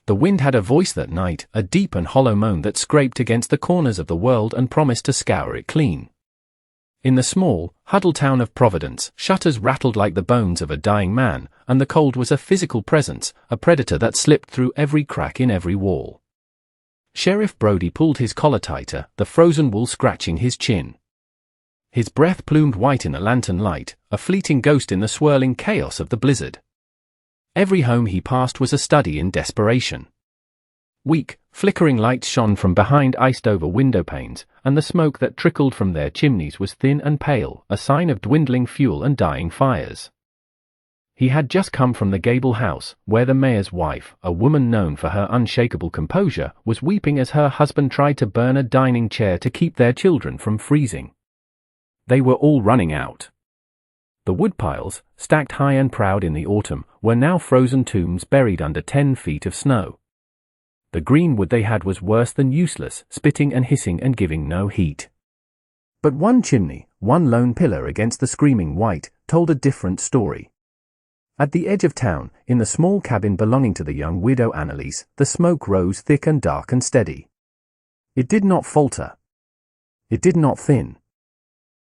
The wind had a voice that night, a deep and hollow moan that scraped against the corners of the world and promised to scour it clean. In the small, huddled town of Providence, shutters rattled like the bones of a dying man, and the cold was a physical presence, a predator that slipped through every crack in every wall. Sheriff Brody pulled his collar tighter, the frozen wool scratching his chin. His breath plumed white in the lantern light, a fleeting ghost in the swirling chaos of the blizzard. Every home he passed was a study in desperation. Weak, flickering lights shone from behind iced-over window panes, and the smoke that trickled from their chimneys was thin and pale, a sign of dwindling fuel and dying fires. He had just come from the gable house, where the mayor's wife, a woman known for her unshakable composure, was weeping as her husband tried to burn a dining chair to keep their children from freezing. They were all running out. The woodpiles, stacked high and proud in the autumn, were now frozen tombs buried under 10 feet of snow. The green wood they had was worse than useless, spitting and hissing and giving no heat. But one chimney, one lone pillar against the screaming white, told a different story. At the edge of town, in the small cabin belonging to the young widow Annalise, the smoke rose thick and dark and steady. It did not falter. It did not thin.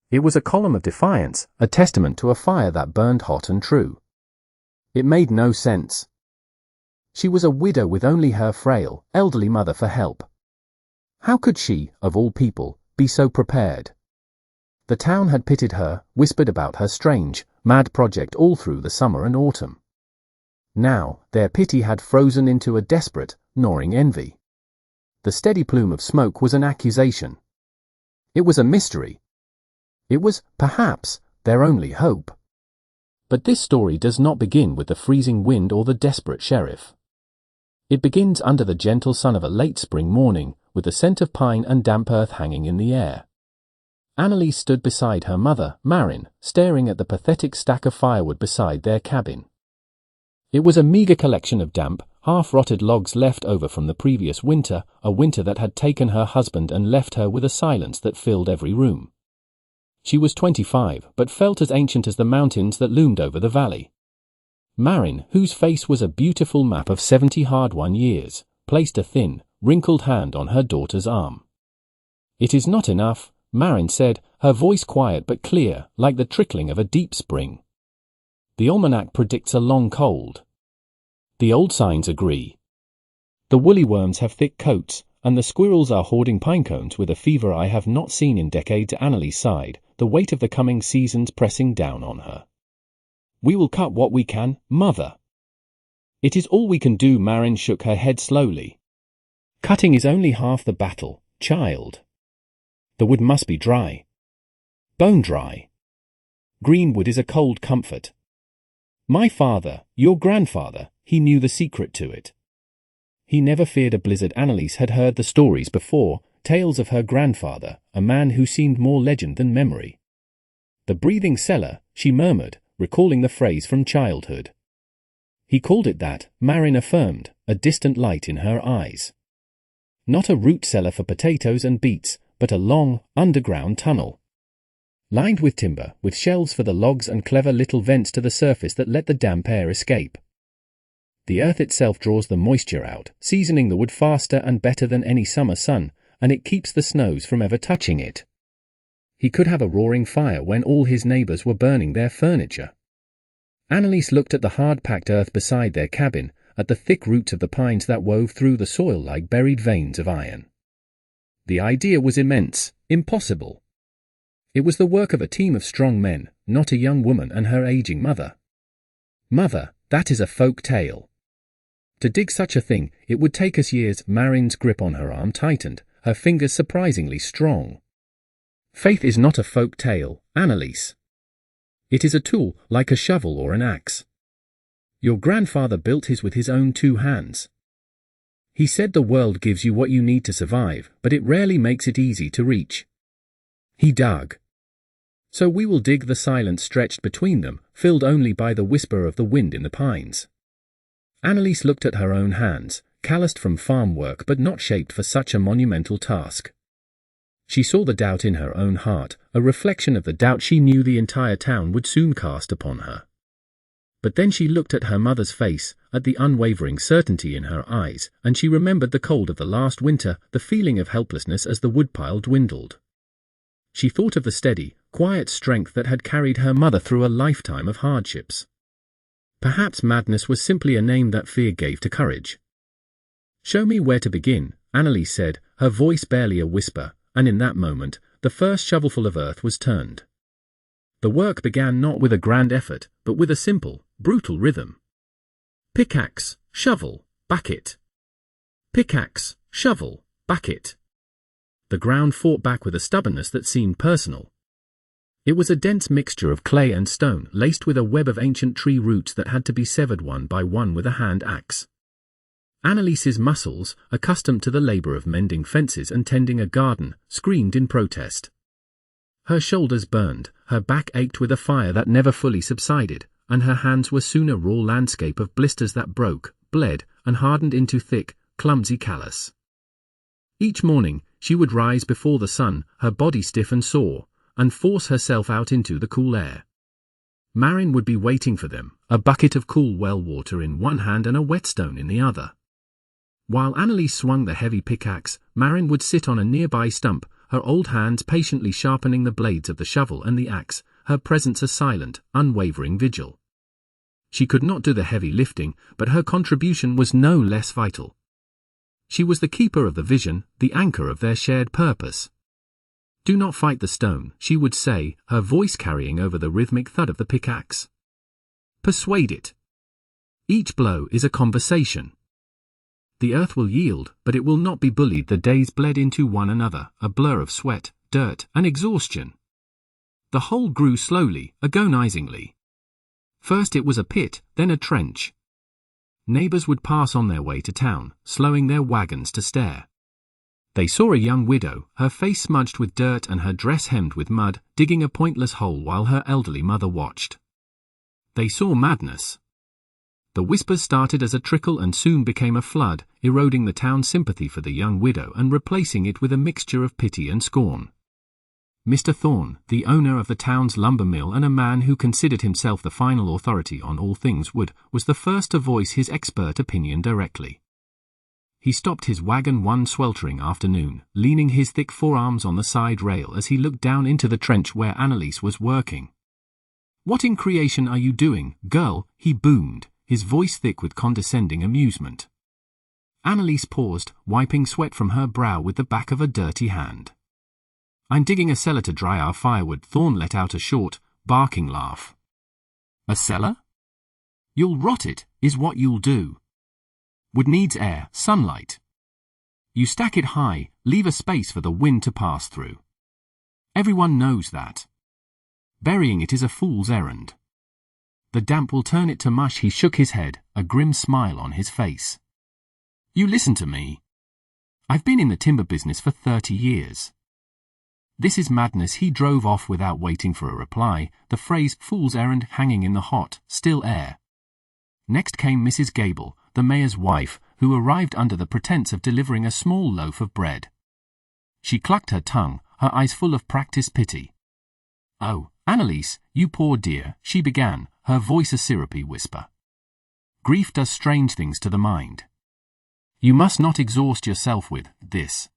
It was a column of defiance, a testament to a fire that burned hot and true. It made no sense. She was a widow with only her frail, elderly mother for help. How could she, of all people, be so prepared? The town had pitied her, whispered about her strange, mad project all through the summer and autumn. Now, their pity had frozen into a desperate, gnawing envy. The steady plume of smoke was an accusation. It was a mystery. It was, perhaps, their only hope. But this story does not begin with the freezing wind or the desperate sheriff. It begins under the gentle sun of a late spring morning, with the scent of pine and damp earth hanging in the air. Annalise stood beside her mother, Marin, staring at the pathetic stack of firewood beside their cabin. It was a meager collection of damp, half-rotted logs left over from the previous winter, a winter that had taken her husband and left her with a silence that filled every room. She was 25, but felt as ancient as the mountains that loomed over the valley. Marin, whose face was a beautiful map of 70 hard-won years, placed a thin, wrinkled hand on her daughter's arm. "It is not enough," Marin said, her voice quiet but clear, like the trickling of a deep spring. "The almanac predicts a long cold. The old signs agree. The woolly worms have thick coats, and the squirrels are hoarding pine cones with a fever I have not seen in decades." Annalise sighed, the weight of the coming seasons pressing down on her. "We will cut what we can, mother." "It is all we can do." Marin shook her head slowly. "Cutting is only half the battle, child. The wood must be dry. Bone dry. Green wood is a cold comfort. My father, your grandfather, he knew the secret to it. He never feared a blizzard." Annalise had heard the stories before, tales of her grandfather, a man who seemed more legend than memory. "The breathing cellar," she murmured, recalling the phrase from childhood. "He called it that," Marin affirmed, a distant light in her eyes. "Not a root cellar for potatoes and beets, but a long, underground tunnel. Lined with timber, with shelves for the logs and clever little vents to the surface that let the damp air escape. The earth itself draws the moisture out, seasoning the wood faster and better than any summer sun, and it keeps the snows from ever touching it. He could have a roaring fire when all his neighbors were burning their furniture." Annalise looked at the hard-packed earth beside their cabin, at the thick roots of the pines that wove through the soil like buried veins of iron. The idea was immense, impossible. It was the work of a team of strong men, not a young woman and her aging mother. "Mother, that is a folk tale. To dig such a thing, it would take us years." Marin's grip on her arm tightened, her fingers surprisingly strong. "Faith is not a folk tale, Annalise. It is a tool, like a shovel or an axe. Your grandfather built his with his own 2 hands. He said the world gives you what you need to survive, but it rarely makes it easy to reach. He dug. So we will dig." The silence stretched between them, filled only by the whisper of the wind in the pines. Annalise looked at her own hands, calloused from farm work but not shaped for such a monumental task. She saw the doubt in her own heart, a reflection of the doubt she knew the entire town would soon cast upon her. But then she looked at her mother's face, at the unwavering certainty in her eyes, and she remembered the cold of the last winter, the feeling of helplessness as the woodpile dwindled. She thought of the steady, quiet strength that had carried her mother through a lifetime of hardships. Perhaps madness was simply a name that fear gave to courage. "Show me where to begin," Anneliese said, her voice barely a whisper, and in that moment, the first shovelful of earth was turned. The work began not with a grand effort, but with a simple, brutal rhythm. Pickaxe, shovel, back it. Pickaxe, shovel, back it. The ground fought back with a stubbornness that seemed personal. It was a dense mixture of clay and stone, laced with a web of ancient tree roots that had to be severed one by one with a hand axe. Anneliese's muscles, accustomed to the labor of mending fences and tending a garden, screamed in protest. Her shoulders burned, her back ached with a fire that never fully subsided, and her hands were soon a raw landscape of blisters that broke, bled, and hardened into thick, clumsy callus. Each morning, she would rise before the sun, her body stiff and sore, and force herself out into the cool air. Marin would be waiting for them, a bucket of cool well water in one hand and a whetstone in the other. While Anneliese swung the heavy pickaxe, Marin would sit on a nearby stump, her old hands patiently sharpening the blades of the shovel and the axe, her presence a silent, unwavering vigil. She could not do the heavy lifting, but her contribution was no less vital. She was the keeper of the vision, the anchor of their shared purpose. "Do not fight the stone," she would say, her voice carrying over the rhythmic thud of the pickaxe. "Persuade it. Each blow is a conversation. The earth will yield, but it will not be bullied." The days bled into one another, a blur of sweat, dirt, and exhaustion. The hole grew slowly, agonizingly. First it was a pit, then a trench. Neighbors would pass on their way to town, slowing their wagons to stare. They saw a young widow, her face smudged with dirt and her dress hemmed with mud, digging a pointless hole while her elderly mother watched. They saw madness. The whispers started as a trickle and soon became a flood, eroding the town's sympathy for the young widow and replacing it with a mixture of pity and scorn. Mr. Thorne, the owner of the town's lumber mill and a man who considered himself the final authority on all things wood, was the first to voice his expert opinion directly. He stopped his wagon one sweltering afternoon, leaning his thick forearms on the side rail as he looked down into the trench where Anneliese was working. "What in creation are you doing, girl?" he boomed, his voice thick with condescending amusement. Anneliese paused, wiping sweat from her brow with the back of a dirty hand. "I'm digging a cellar to dry our firewood." Thorne let out a short, barking laugh. "A cellar? You'll rot it, is what you'll do. Wood needs air, sunlight. You stack it high, leave a space for the wind to pass through. Everyone knows that. Burying it is a fool's errand. The damp will turn it to mush." He shook his head, a grim smile on his face. "You listen to me. I've been in the timber business for 30 years. This is madness." He drove off without waiting for a reply, the phrase "fool's errand" hanging in the hot, still air. Next came Mrs. Gable, the mayor's wife, who arrived under the pretense of delivering a small loaf of bread. She clucked her tongue, her eyes full of practiced pity. "Oh, Anneliese, you poor dear," she began, her voice a syrupy whisper. "Grief does strange things to the mind. You must not exhaust yourself with this.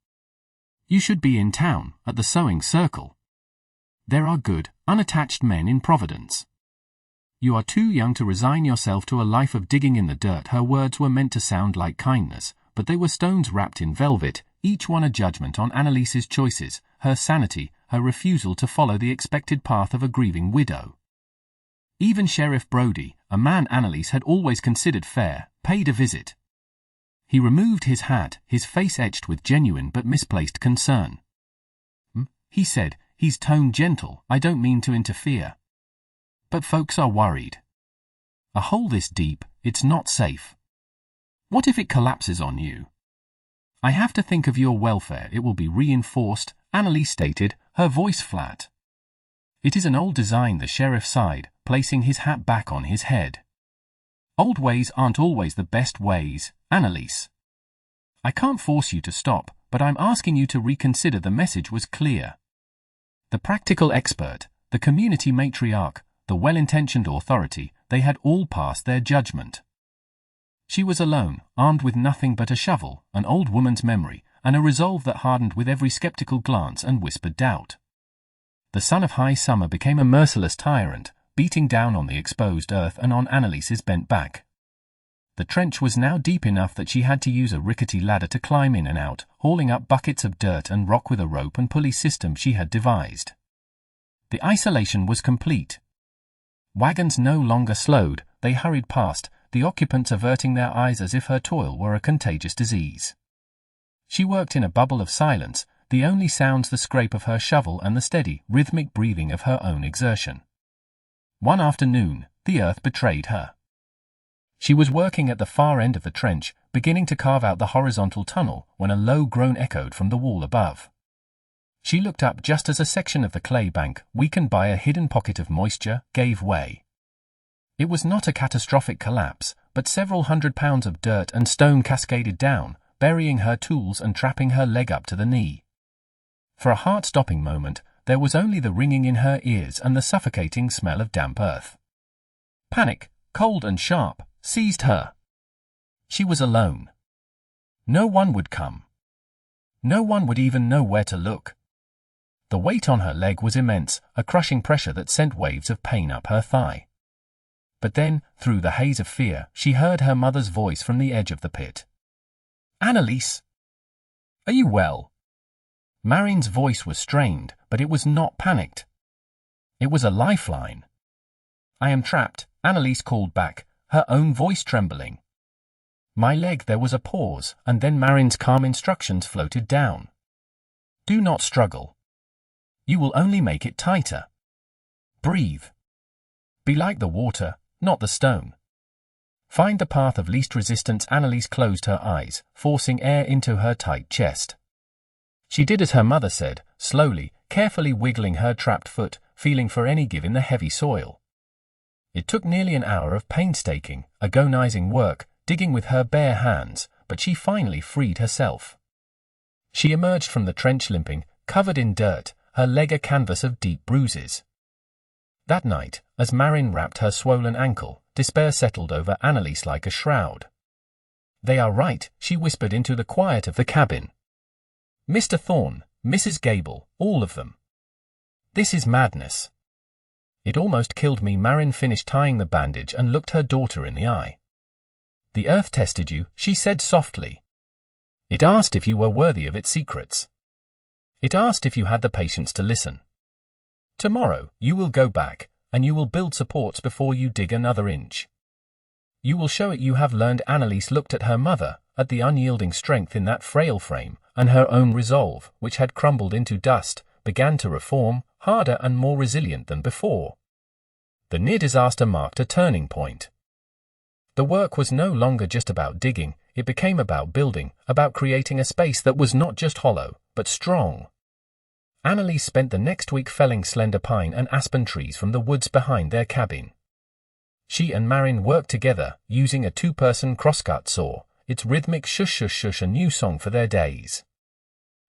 You should be in town, at the sewing circle. There are good, unattached men in Providence. You are too young to resign yourself to a life of digging in the dirt." Her words were meant to sound like kindness, but they were stones wrapped in velvet, each one a judgment on Anneliese's choices, her sanity, her refusal to follow the expected path of a grieving widow. Even Sheriff Brodie, a man Anneliese had always considered fair, paid a visit. He removed his hat, his face etched with genuine but misplaced concern. He said, his tone gentle, "I don't mean to interfere. But folks are worried. A hole this deep, it's not safe. What if it collapses on you? I have to think of your welfare. It will be reinforced," Anneliese stated, her voice flat. "It is an old design," the sheriff sighed, placing his hat back on his head. "Old ways aren't always the best ways, Anneliese. I can't force you to stop, but I'm asking you to reconsider." The message was clear. The practical expert, the community matriarch, the well-intentioned authority, they had all passed their judgment. She was alone, armed with nothing but a shovel, an old woman's memory, and a resolve that hardened with every skeptical glance and whispered doubt. The sun of high summer became a merciless tyrant, beating down on the exposed earth and on Annelies's bent back. The trench was now deep enough that she had to use a rickety ladder to climb in and out, hauling up buckets of dirt and rock with a rope and pulley system she had devised. The isolation was complete. Wagons no longer slowed, they hurried past, the occupants averting their eyes as if her toil were a contagious disease. She worked in a bubble of silence, the only sounds the scrape of her shovel and the steady, rhythmic breathing of her own exertion. One afternoon, the earth betrayed her. She was working at the far end of the trench, beginning to carve out the horizontal tunnel, when a low groan echoed from the wall above. She looked up just as a section of the clay bank, weakened by a hidden pocket of moisture, gave way. It was not a catastrophic collapse, but several 100 pounds of dirt and stone cascaded down, burying her tools and trapping her leg up to the knee. For a heart-stopping moment, there was only the ringing in her ears and the suffocating smell of damp earth. Panic, cold and sharp, seized her. She was alone. No one would come. No one would even know where to look. The weight on her leg was immense, a crushing pressure that sent waves of pain up her thigh. But then, through the haze of fear, she heard her mother's voice from the edge of the pit. "Annelies! Are you well?" Marian's voice was strained, but it was not panicked. It was a lifeline. "I am trapped," Annelies called back, her own voice trembling. "My leg." There was a pause, and then Marian's calm instructions floated down. "Do not struggle. You will only make it tighter. Breathe. Be like the water, not the stone. Find the path of least resistance." Annelies closed her eyes, forcing air into her tight chest. She did as her mother said, slowly, carefully wiggling her trapped foot, feeling for any give in the heavy soil. It took nearly an hour of painstaking, agonizing work, digging with her bare hands, but she finally freed herself. She emerged from the trench limping, covered in dirt, her leg a canvas of deep bruises. That night, as Marian wrapped her swollen ankle, despair settled over Annelies like a shroud. "They are right," she whispered into the quiet of the cabin. "Mr. Thorne, Mrs. Gable, all of them. This is madness. It almost killed me." Marian finished tying the bandage and looked her daughter in the eye. "The earth tested you," she said softly. "It asked if you were worthy of its secrets. It asked if you had the patience to listen. Tomorrow, you will go back, and you will build supports before you dig another inch. You will show it you have learned." Annelies looked at her mother, at the unyielding strength in that frail frame, and her own resolve, which had crumbled into dust, began to reform, harder and more resilient than before. The near disaster marked a turning point. The work was no longer just about digging, it became about building, about creating a space that was not just hollow, but strong. Annelies spent the next week felling slender pine and aspen trees from the woods behind their cabin. She and Marian worked together, using a two-person crosscut saw, its rhythmic shush-shush-shush a new song for their days.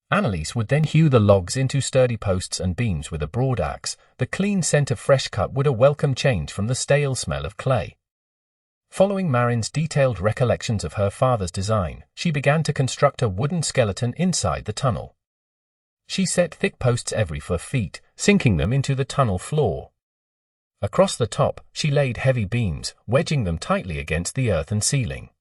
Annelies would then hew the logs into sturdy posts and beams with a broad axe, the clean scent of fresh cut wood a welcome change from the stale smell of clay. Following Marian's detailed recollections of her father's design, she began to construct a wooden skeleton inside the tunnel. She set thick posts every 4 feet, sinking them into the tunnel floor. Across the top, she laid heavy beams, wedging them tightly against the earthen ceiling.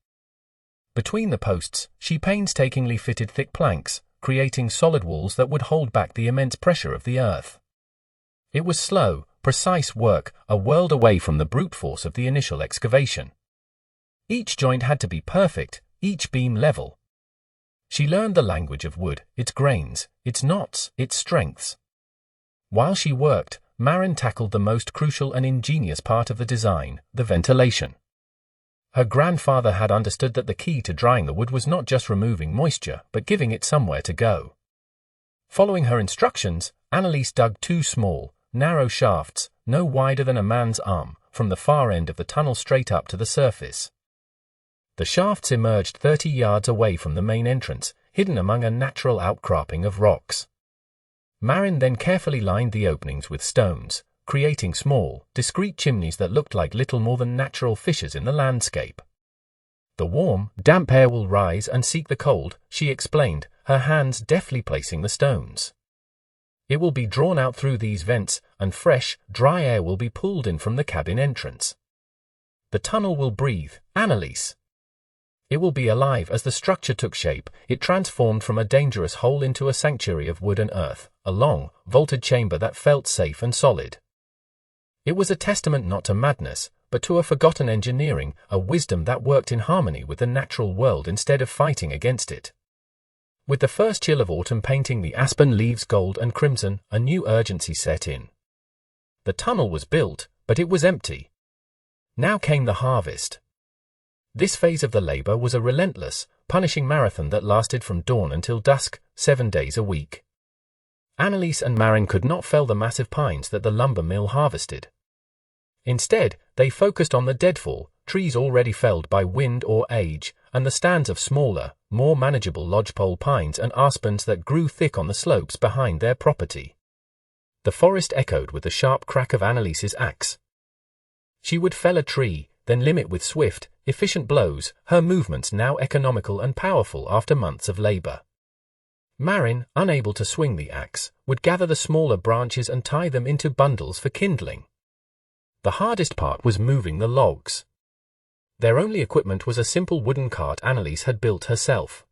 Between the posts, she painstakingly fitted thick planks, creating solid walls that would hold back the immense pressure of the earth. It was slow, precise work, a world away from the brute force of the initial excavation. Each joint had to be perfect, each beam level. She learned the language of wood, its grains, its knots, its strengths. While she worked, Marian tackled the most crucial and ingenious part of the design, the ventilation. Her grandfather had understood that the key to drying the wood was not just removing moisture, but giving it somewhere to go. Following her instructions, Annelies dug 2 small, narrow shafts, no wider than a man's arm, from the far end of the tunnel straight up to the surface. The shafts emerged 30 yards away from the main entrance, hidden among a natural outcropping of rocks. Marian then carefully lined the openings with stones, creating small, discreet chimneys that looked like little more than natural fissures in the landscape. The warm, damp air will rise and seek the cold, she explained, her hands deftly placing the stones. It will be drawn out through these vents, and fresh, dry air will be pulled in from the cabin entrance. The tunnel will breathe, Anneliese. It will be alive. As the structure took shape, it transformed from a dangerous hole into a sanctuary of wood and earth, a long, vaulted chamber that felt safe and solid. It was a testament not to madness, but to a forgotten engineering, a wisdom that worked in harmony with the natural world instead of fighting against it. With the first chill of autumn painting the aspen leaves gold and crimson, a new urgency set in. The tunnel was built, but it was empty. Now came the harvest. This phase of the labor was a relentless, punishing marathon that lasted from dawn until dusk, 7 days a week. Anneliese and Maren could not fell the massive pines that the lumber mill harvested. Instead, they focused on the deadfall, trees already felled by wind or age, and the stands of smaller, more manageable lodgepole pines and aspens that grew thick on the slopes behind their property. The forest echoed with the sharp crack of Anneliese's axe. She would fell a tree, then limb it with swift, efficient blows, her movements now economical and powerful after months of labor. Maren, unable to swing the axe, would gather the smaller branches and tie them into bundles for kindling. The hardest part was moving the logs. Their only equipment was a simple wooden cart Anneliese had built herself.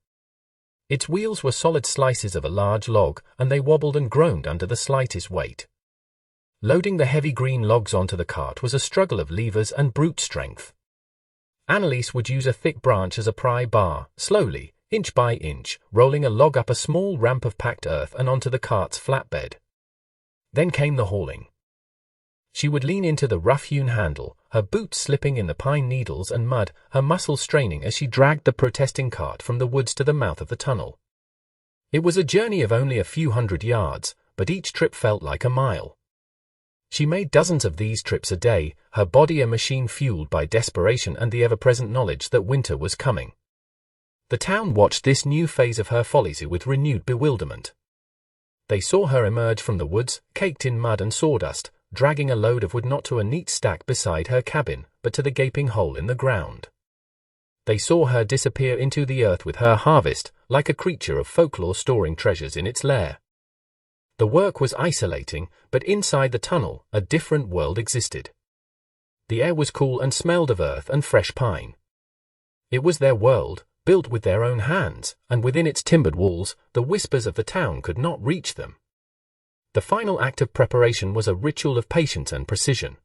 Its wheels were solid slices of a large log, and they wobbled and groaned under the slightest weight. Loading the heavy green logs onto the cart was a struggle of levers and brute strength. Anneliese would use a thick branch as a pry bar, slowly, inch by inch, rolling a log up a small ramp of packed earth and onto the cart's flatbed. Then came the hauling. She would lean into the rough-hewn handle, her boots slipping in the pine needles and mud, her muscles straining as she dragged the protesting cart from the woods to the mouth of the tunnel. It was a journey of only a few hundred yards, but each trip felt like a mile. She made dozens of these trips a day, her body a machine fueled by desperation and the ever-present knowledge that winter was coming. The town watched this new phase of her follies with renewed bewilderment. They saw her emerge from the woods, caked in mud and sawdust, dragging a load of wood not to a neat stack beside her cabin, but to the gaping hole in the ground. They saw her disappear into the earth with her harvest, like a creature of folklore storing treasures in its lair. The work was isolating, but inside the tunnel, a different world existed. The air was cool and smelled of earth and fresh pine. It was their world, built with their own hands, and within its timbered walls, the whispers of the town could not reach them. The final act of preparation was a ritual of patience and precision.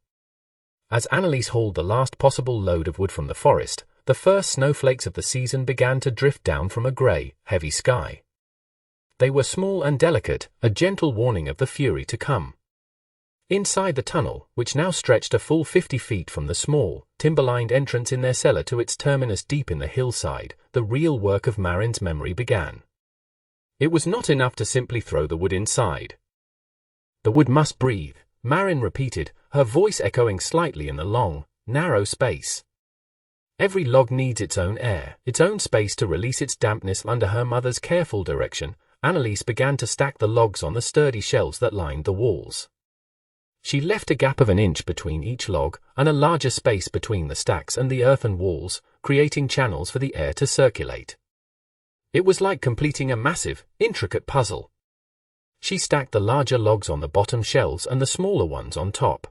As Anneliese hauled the last possible load of wood from the forest, the first snowflakes of the season began to drift down from a grey, heavy sky. They were small and delicate, a gentle warning of the fury to come. Inside the tunnel, which now stretched a full 50 feet from the small, timber-lined entrance in their cellar to its terminus deep in the hillside, the real work of Maren's memory began. It was not enough to simply throw the wood inside. The wood must breathe, Maren repeated, her voice echoing slightly in the long, narrow space. Every log needs its own air, its own space to release its dampness. Under her mother's careful direction, Anneliese began to stack the logs on the sturdy shelves that lined the walls. She left a gap of an inch between each log and a larger space between the stacks and the earthen walls, creating channels for the air to circulate. It was like completing a massive, intricate puzzle. She stacked the larger logs on the bottom shelves and the smaller ones on top.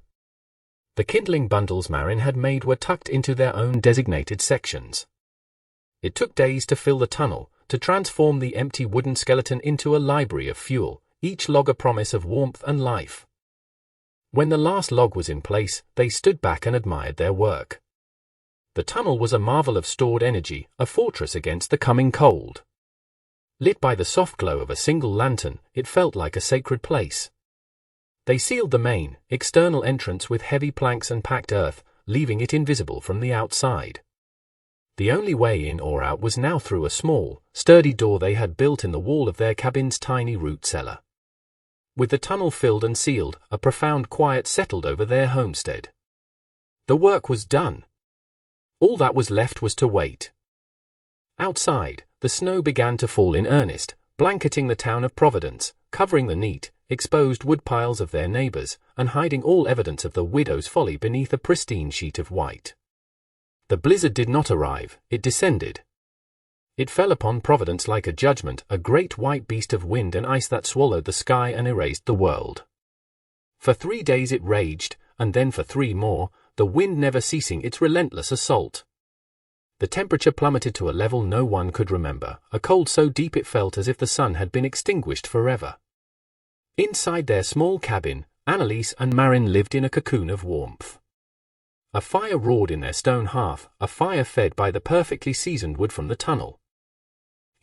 The kindling bundles Maren had made were tucked into their own designated sections. It took days to fill the tunnel, to transform the empty wooden skeleton into a library of fuel, each log a promise of warmth and life. When the last log was in place, they stood back and admired their work. The tunnel was a marvel of stored energy, a fortress against the coming cold. Lit by the soft glow of a single lantern, it felt like a sacred place. They sealed the main, external entrance with heavy planks and packed earth, leaving it invisible from the outside. The only way in or out was now through a small, sturdy door they had built in the wall of their cabin's tiny root cellar. With the tunnel filled and sealed, a profound quiet settled over their homestead. The work was done. All that was left was to wait. Outside, the snow began to fall in earnest, blanketing the town of Providence, covering the neat, exposed woodpiles of their neighbors, and hiding all evidence of the widow's folly beneath a pristine sheet of white. The blizzard did not arrive, it descended. It fell upon Providence like a judgment, a great white beast of wind and ice that swallowed the sky and erased the world. For 3 days it raged, and then for 3 more, the wind never ceasing its relentless assault. The temperature plummeted to a level no one could remember, a cold so deep it felt as if the sun had been extinguished forever. Inside their small cabin, Anneliese and Marin lived in a cocoon of warmth. A fire roared in their stone hearth, a fire fed by the perfectly seasoned wood from the tunnel.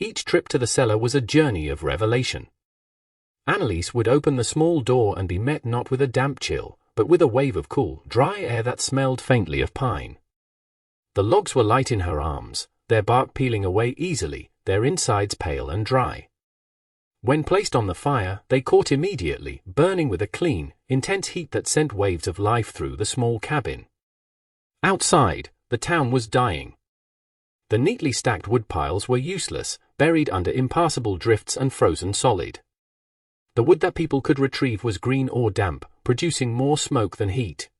Each trip to the cellar was a journey of revelation. Anneliese would open the small door and be met not with a damp chill, but with a wave of cool, dry air that smelled faintly of pine. The logs were light in her arms, their bark peeling away easily, their insides pale and dry. When placed on the fire, they caught immediately, burning with a clean, intense heat that sent waves of life through the small cabin. Outside, the town was dying. The neatly stacked woodpiles were useless, buried under impassable drifts and frozen solid. The wood that people could retrieve was green or damp, producing more smoke than heat.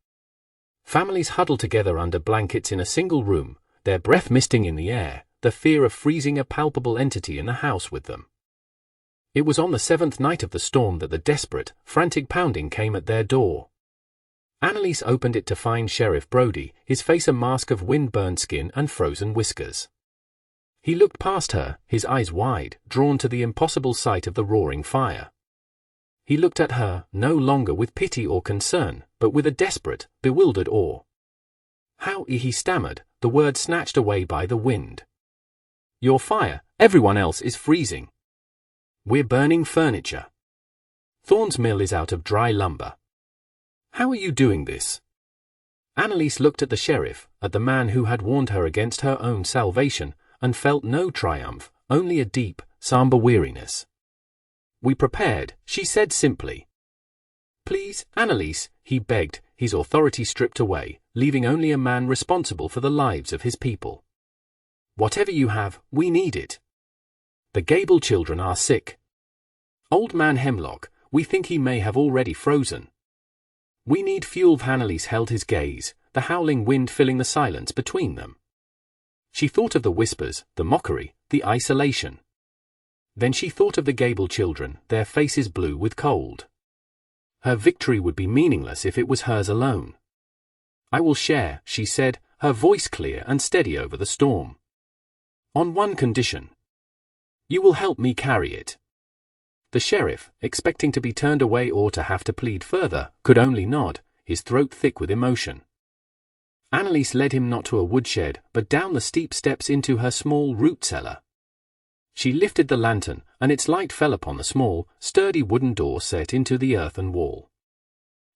Families huddled together under blankets in a single room, their breath misting in the air, the fear of freezing a palpable entity in the house with them. It was on the 7th night of the storm that the desperate, frantic pounding came at their door. Anneliese opened it to find Sheriff Brody, his face a mask of wind-burned skin and frozen whiskers. He looked past her, his eyes wide, drawn to the impossible sight of the roaring fire. He looked at her, no longer with pity or concern, but with a desperate, bewildered awe. "How," he stammered, the word snatched away by the wind. "Your fire, everyone else is freezing. We're burning furniture. Thorne's mill is out of dry lumber. How are you doing this?" Anneliese looked at the sheriff, at the man who had warned her against her own salvation, and felt no triumph, only a deep, somber weariness. "We prepared," she said simply. "Please, Anneliese," he begged, his authority stripped away, leaving only a man responsible for the lives of his people. "Whatever you have, we need it. The Gable children are sick. Old man Hemlock, we think he may have already frozen. We need fuel." Anneliese held his gaze, the howling wind filling the silence between them. She thought of the whispers, the mockery, the isolation. Then she thought of the Gable children, their faces blue with cold. Her victory would be meaningless if it was hers alone. "I will share," she said, her voice clear and steady over the storm. "On one condition. You will help me carry it." The sheriff, expecting to be turned away or to have to plead further, could only nod, his throat thick with emotion. Anneliese led him not to a woodshed, but down the steep steps into her small root cellar. She lifted the lantern, and its light fell upon the small, sturdy wooden door set into the earthen wall.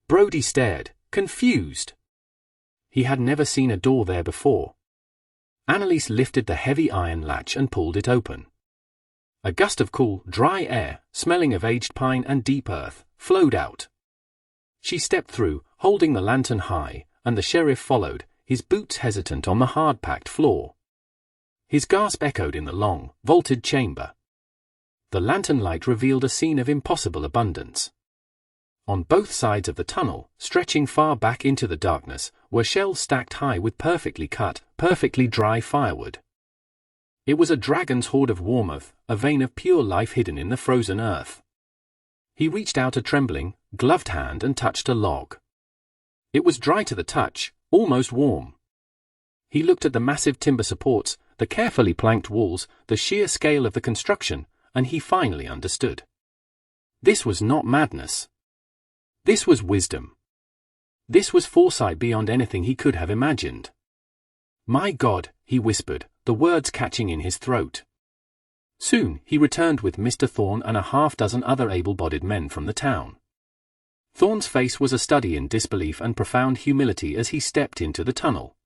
Brody stared, confused. He had never seen a door there before. Anneliese lifted the heavy iron latch and pulled it open. A gust of cool, dry air, smelling of aged pine and deep earth, flowed out. She stepped through, holding the lantern high, and the sheriff followed, his boots hesitant on the hard-packed floor. His gasp echoed in the long, vaulted chamber. The lantern light revealed a scene of impossible abundance. On both sides of the tunnel, stretching far back into the darkness, were shelves stacked high with perfectly cut, perfectly dry firewood. It was a dragon's hoard of warmth, a vein of pure life hidden in the frozen earth. He reached out a trembling, gloved hand and touched a log. It was dry to the touch, almost warm. He looked at the massive timber supports, the carefully planked walls, the sheer scale of the construction, and he finally understood. This was not madness. This was wisdom. This was foresight beyond anything he could have imagined. "My God," he whispered, the words catching in his throat. Soon he returned with Mr. Thorne and a half-dozen other able-bodied men from the town. Thorne's face was a study in disbelief and profound humility as he stepped into the tunnel.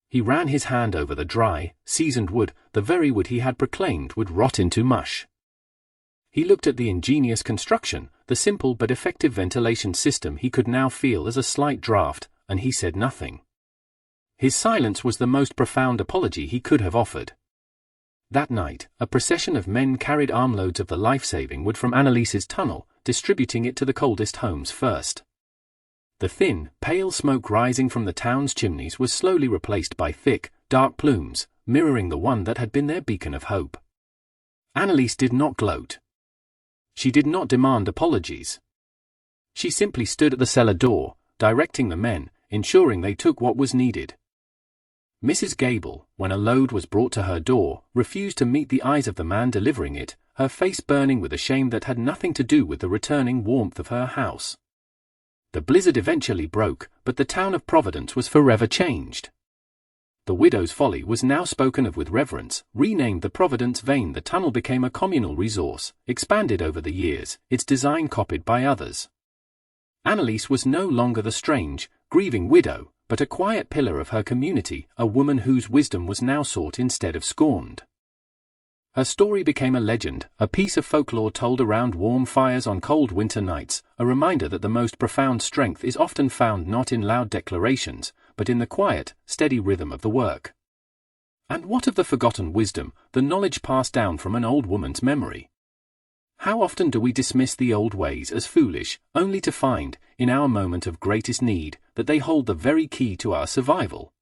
He ran his hand over the dry, seasoned wood, the very wood he had proclaimed would rot into mush. He looked at the ingenious construction, the simple but effective ventilation system he could now feel as a slight draft, and he said nothing. His silence was the most profound apology he could have offered. That night, a procession of men carried armloads of the life-saving wood from Anneliese's tunnel, distributing it to the coldest homes first. The thin, pale smoke rising from the town's chimneys was slowly replaced by thick, dark plumes, mirroring the one that had been their beacon of hope. Anneliese did not gloat. She did not demand apologies. She simply stood at the cellar door, directing the men, ensuring they took what was needed. Mrs. Gable, when a load was brought to her door, refused to meet the eyes of the man delivering it, her face burning with a shame that had nothing to do with the returning warmth of her house. The blizzard eventually broke, but the town of Providence was forever changed. The widow's folly was now spoken of with reverence. Renamed the Providence Vein, the tunnel became a communal resource, expanded over the years, its design copied by others. Anneliese was no longer the strange, grieving widow, but a quiet pillar of her community, a woman whose wisdom was now sought instead of scorned. Her story became a legend, a piece of folklore told around warm fires on cold winter nights, a reminder that the most profound strength is often found not in loud declarations, but in the quiet, steady rhythm of the work. And what of the forgotten wisdom, the knowledge passed down from an old woman's memory? How often do we dismiss the old ways as foolish, only to find, in our moment of greatest need, that they hold the very key to our survival?